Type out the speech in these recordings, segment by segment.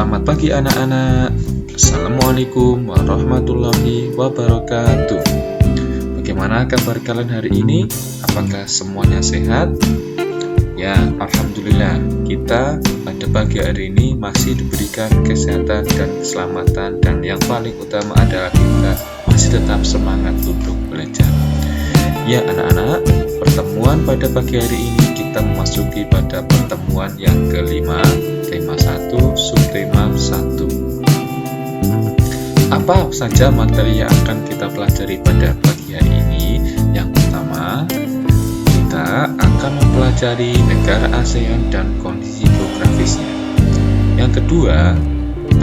Selamat pagi anak-anak. Assalamualaikum warahmatullahi wabarakatuh. Bagaimana kabar kalian hari ini? Apakah semuanya sehat? Ya, alhamdulillah. Kita pada pagi hari ini masih diberikan kesehatan dan keselamatan, dan yang paling utama adalah kita masih tetap semangat untuk belajar. Ya anak-anak, pertemuan pada pagi hari ini kita memasuki pada pertemuan yang kelima, tema 1, subtema 1. Apa saja materi yang akan kita pelajari pada pagi hari ini? Yang pertama, kita akan mempelajari negara ASEAN dan kondisi geografisnya. Yang kedua,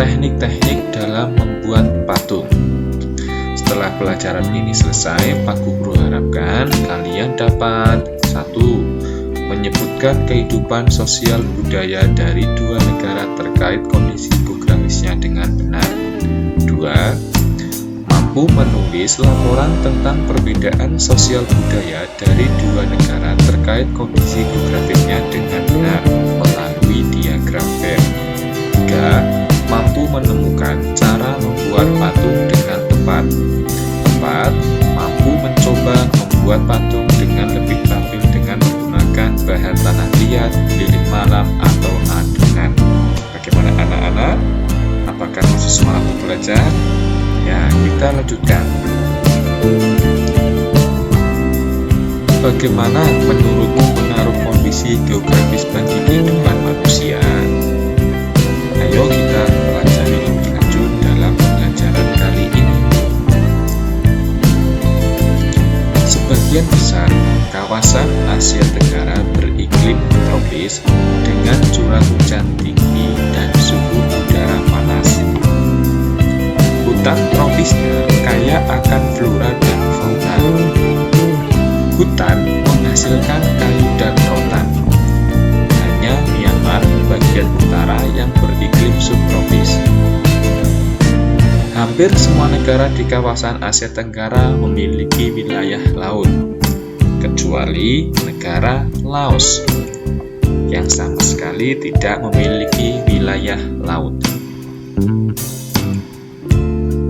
teknik-teknik dalam membuat patung. Setelah pelajaran ini selesai, Pak Guru harapkan kalian dapat 1. Menyebutkan kehidupan sosial budaya dari dua negara terkait kondisi geografisnya dengan benar. 2. Mampu menulis laporan tentang perbedaan sosial budaya dari dua negara terkait kondisi geografisnya dengan benar melalui diagram Venn. 3. Mampu menemukan cara membuat patung dengan tepat. 4. Mampu mencoba membuat patung dengan lebih terampil dengan menggunakan bahan tanah liat, lilin malam, atau adonan. Bagaimana anak-anak? Apakah masih semangat untuk belajar? Ya, kita lanjutkan. Bagaimana menurutmu pengaruh kondisi geografis bagi kehidupan manusia? Ayo kita pelajari lebih lanjut dalam pembelajaran kali ini. Sebagian besar kawasan Asia Tenggara beriklim tropis dengan curah hujan tinggi dan suhu udara panas. Hutan tropisnya kaya akan flora dan fauna. Hutan menghasilkan kayu dan rotan. Hanya Myanmar bagian utara yang beriklim subtropis. Hampir semua negara di kawasan Asia Tenggara memiliki wilayah laut, kecuali negara Laos yang sama sekali tidak memiliki wilayah laut.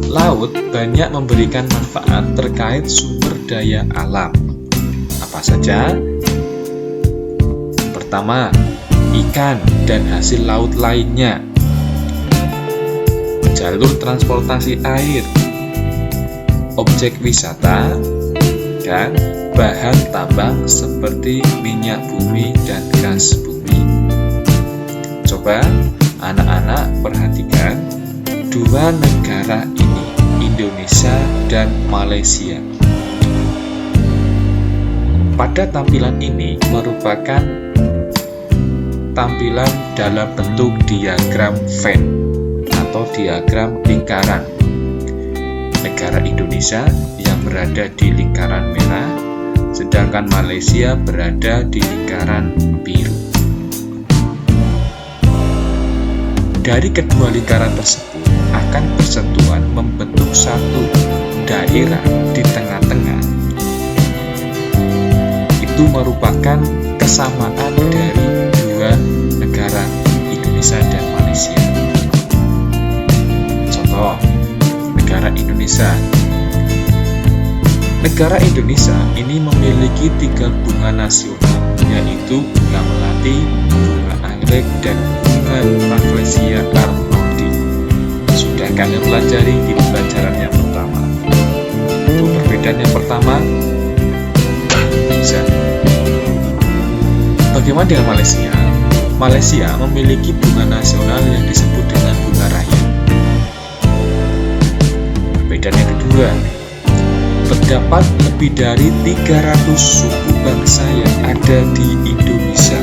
Laut banyak memberikan manfaat terkait sumber daya alam. Apa saja? Pertama, ikan dan hasil laut lainnya. Jalur transportasi air, objek wisata, dan bahan tambang seperti minyak bumi dan gas bumi. Coba anak-anak perhatikan dua negara ini, Indonesia dan Malaysia. Pada tampilan ini merupakan tampilan dalam bentuk diagram Venn atau diagram lingkaran. Negara Indonesia yang berada di lingkaran merah, sedangkan Malaysia berada di lingkaran biru. Dari kedua lingkaran tersebut akan bersentuhan membentuk satu daerah di tengah-tengah. Itu merupakan kesamaan dari dua negara Indonesia dan Malaysia. Contoh, negara Indonesia. Negara Indonesia ini memiliki 3 bunga nasional, yaitu bunga melati, bunga anggrek, dan bunga rafflesia arnoldi. Sudah kalian pelajari di pelajaran yang pertama. Untuk perbedaan yang pertama, bisa. Bagaimana dengan Malaysia? Malaysia memiliki bunga nasional yang disebut dengan bunga raya. Perbedaan yang kedua, terdapat lebih dari 300 suku bangsa yang ada di Indonesia.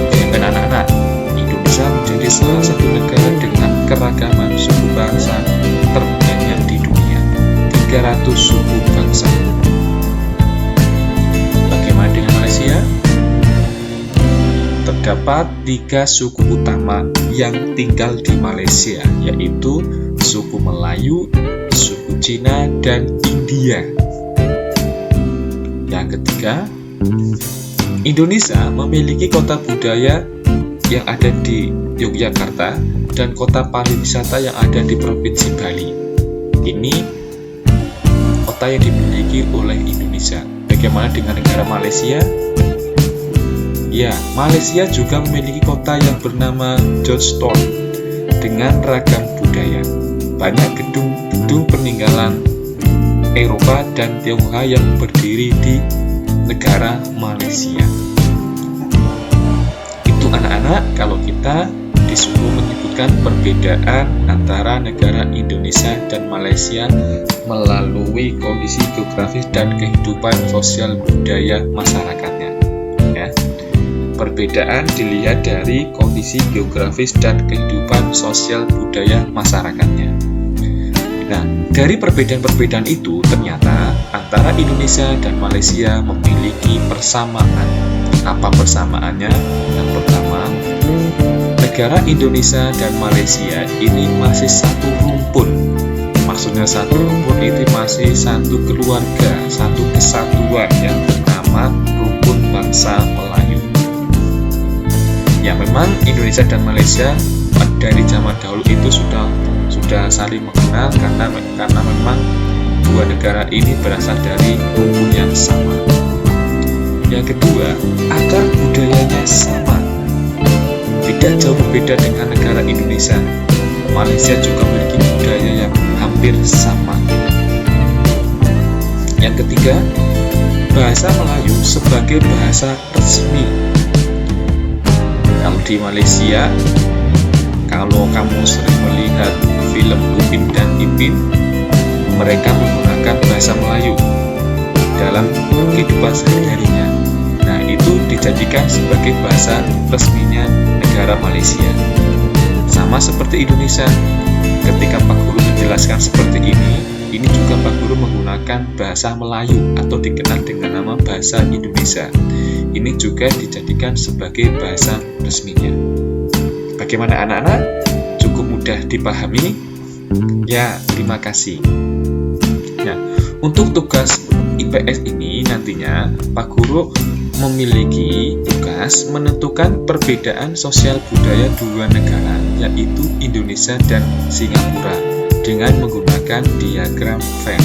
Bayangkan anak-anak, Indonesia menjadi salah satu negara dengan keragaman suku bangsa terbanyak di dunia. 300 suku bangsa. Bagaimana dengan Malaysia? Terdapat 3 suku utama yang tinggal di Malaysia, yaitu suku Melayu, suku Cina, dan India. Yang ketiga, Indonesia memiliki kota budaya yang ada di Yogyakarta dan kota pariwisata yang ada di Provinsi Bali. Ini kota yang dimiliki oleh Indonesia. Bagaimana dengan negara Malaysia? Ya, Malaysia juga memiliki kota yang bernama Johnston dengan ragam budaya. Banyak gedung-gedung peninggalan Eropa dan Tionghoa yang berdiri di negara Malaysia. Itu anak-anak kalau kita disuruh menyebutkan perbedaan antara negara Indonesia dan Malaysia melalui kondisi geografis dan kehidupan sosial budaya masyarakatnya. Ya. Perbedaan dilihat dari kondisi geografis dan kehidupan sosial budaya masyarakatnya. Nah, dari perbedaan-perbedaan itu ternyata antara Indonesia dan Malaysia memiliki persamaan. Apa persamaannya? Yang pertama, negara Indonesia dan Malaysia ini masih satu rumpun. Maksudnya satu rumpun itu masih satu keluarga, satu kesatuan yang bernama rumpun bangsa Melayu. Ya, memang Indonesia dan Malaysia dari zaman dahulu itu sudah saling mengenal karena memang dua negara ini berasal dari rumpun yang sama. Yang kedua, akar budayanya sama. Tidak jauh berbeda dengan negara Indonesia. Malaysia juga memiliki budaya yang hampir sama. Yang ketiga, bahasa Melayu sebagai bahasa resmi. Kalau di Malaysia, kalau kamu sering melihat film Upin dan Ipin, mereka menggunakan bahasa Melayu dalam kehidupan sehari-harinya. Nah, itu dijadikan sebagai bahasa resminya negara Malaysia. Sama seperti Indonesia, ketika Pak Guru menjelaskan seperti ini juga Pak Guru menggunakan bahasa Melayu atau dikenal dengan nama bahasa Indonesia. Ini juga dijadikan sebagai bahasa resminya. Bagaimana anak-anak? Cukup mudah dipahami? Ya, terima kasih. Nah, untuk tugas IPS ini nantinya Pak Guru memiliki tugas menentukan perbedaan sosial budaya dua negara, yaitu Indonesia dan Singapura, dengan menggunakan diagram Venn.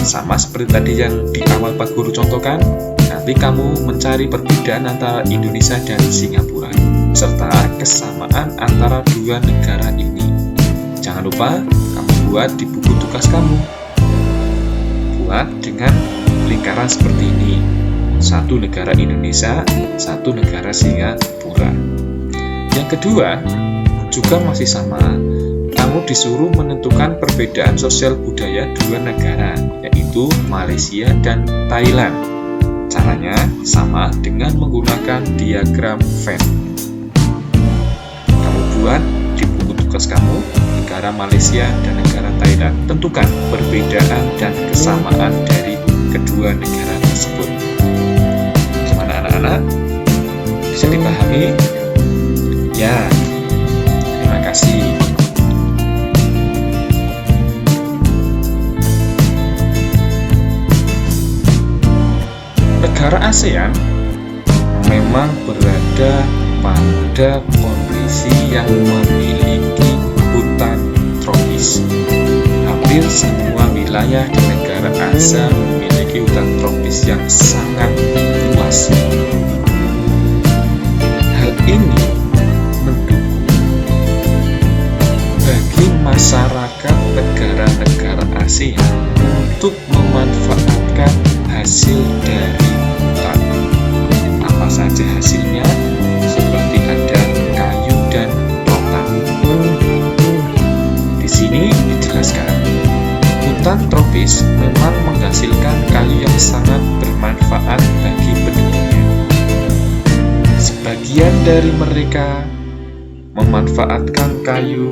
Sama seperti tadi yang di awal Pak Guru contohkan, nanti kamu mencari perbedaan antara Indonesia dan Singapura, serta kesamaan antara dua negara ini. Jangan lupa kamu buat di buku tugas kamu. Buat dengan lingkaran seperti ini. Satu negara Indonesia, satu negara Singapura. Yang kedua, juga masih sama. Kamu disuruh menentukan perbedaan sosial budaya dua negara, yaitu Malaysia dan Thailand. Caranya sama dengan menggunakan diagram Venn. Kamu buat di buku tugas kamu, negara Malaysia dan negara Thailand. Tentukan perbedaan dan kesamaan dari kedua negara tersebut. Gimana anak-anak? Bisa dipahami? Ya, terima kasih. Negara ASEAN memang berada pada kondisi yang memiliki hutan tropis. Hampir semua wilayah di negara ASEAN memiliki hutan tropis yang sangat luas. Hal ini mendukung bagi masyarakat negara-negara ASEAN untuk memanfaatkan hasil dari hutan. Apa saja hasilnya? Seperti ada kayu dan rotan. Di sini dijelaskan, hutan tropis memang menghasilkan kayu yang sangat bermanfaat bagi penduduknya. Sebagian dari mereka memanfaatkan kayu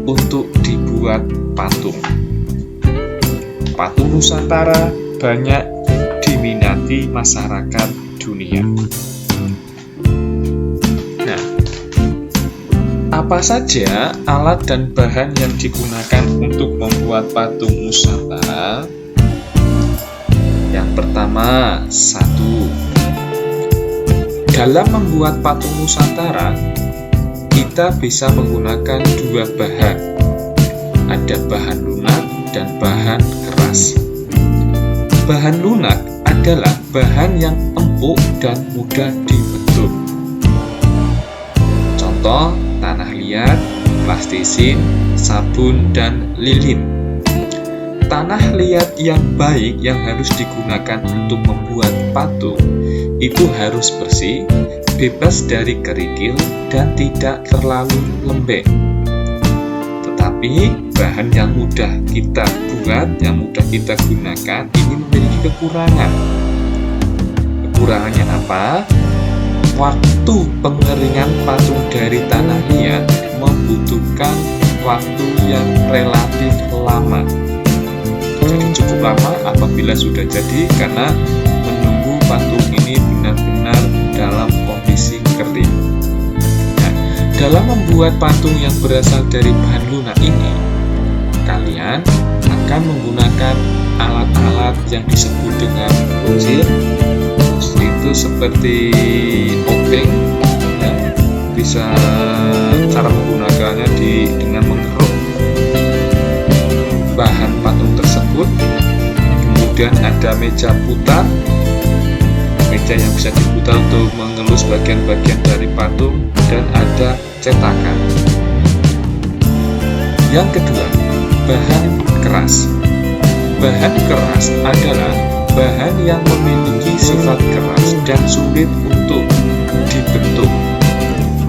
untuk dibuat patung. Patung Nusantara banyak diminati masyarakat dunia. Nah, apa saja alat dan bahan yang digunakan untuk membuat patung Nusantara? Yang pertama, dalam membuat patung Nusantara, kita bisa menggunakan dua bahan. Ada bahan lunak dan bahan keras. Bahan lunak adalah bahan yang empuk dan mudah dibentuk. Contoh, tanah liat, plastisin, sabun, dan lilin. Tanah liat yang baik yang harus digunakan untuk membuat patung itu harus bersih, bebas dari kerikil, dan tidak terlalu lembek. Tetapi bahan yang mudah kita buat, yang mudah kita gunakan ini memiliki kekurangan. Kekurangannya apa? Waktu pengeringan patung dari tanah liat membutuhkan waktu yang relatif lama. Jadi cukup lama apabila sudah jadi, karena menunggu patung ini benar-benar dalam kondisi kering. Nah, dalam membuat patung yang berasal dari bahan lunak ini, kalian akan menggunakan alat-alat yang disebut dengan unsur. Unsur itu seperti obeng, ya. Bisa cara menggunakannya dengan mengeruk bahan patung tersebut. Kemudian ada meja putar, meja yang bisa diputar untuk mengelus bagian-bagian dari patung, dan ada cetakan. Yang kedua, bahan keras. Bahan keras adalah bahan yang memiliki sifat keras dan sulit untuk dibentuk.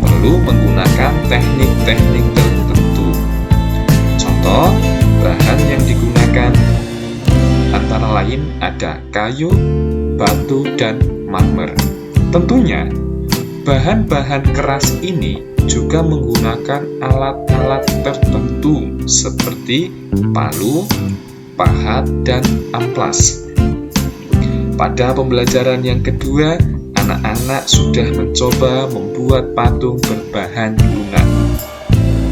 Perlu menggunakan teknik-teknik tertentu. Contoh, bahan yang digunakan antara lain ada kayu, batu, dan marmer. Tentunya, bahan-bahan keras ini juga menggunakan alat-alat tertentu seperti palu, pahat, dan amplas. Pada pembelajaran yang kedua, anak-anak sudah mencoba membuat patung berbahan lunak,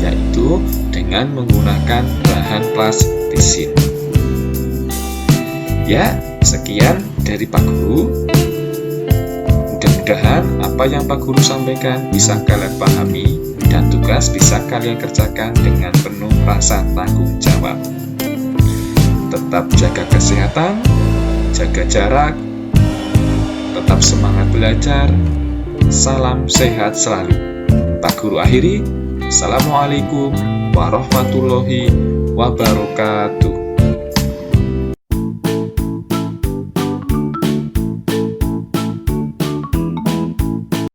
yaitu dengan menggunakan bahan plastisin. Ya, sekian dari Pak Guru. Mudah-mudahan apa yang Pak Guru sampaikan bisa kalian pahami dan tugas bisa kalian kerjakan dengan penuh rasa tanggung jawab. Tetap jaga kesehatan, jaga jarak, tetap semangat belajar. Salam sehat selalu. Pak Guru akhiri. Assalamualaikum warahmatullahi wabarakatuh.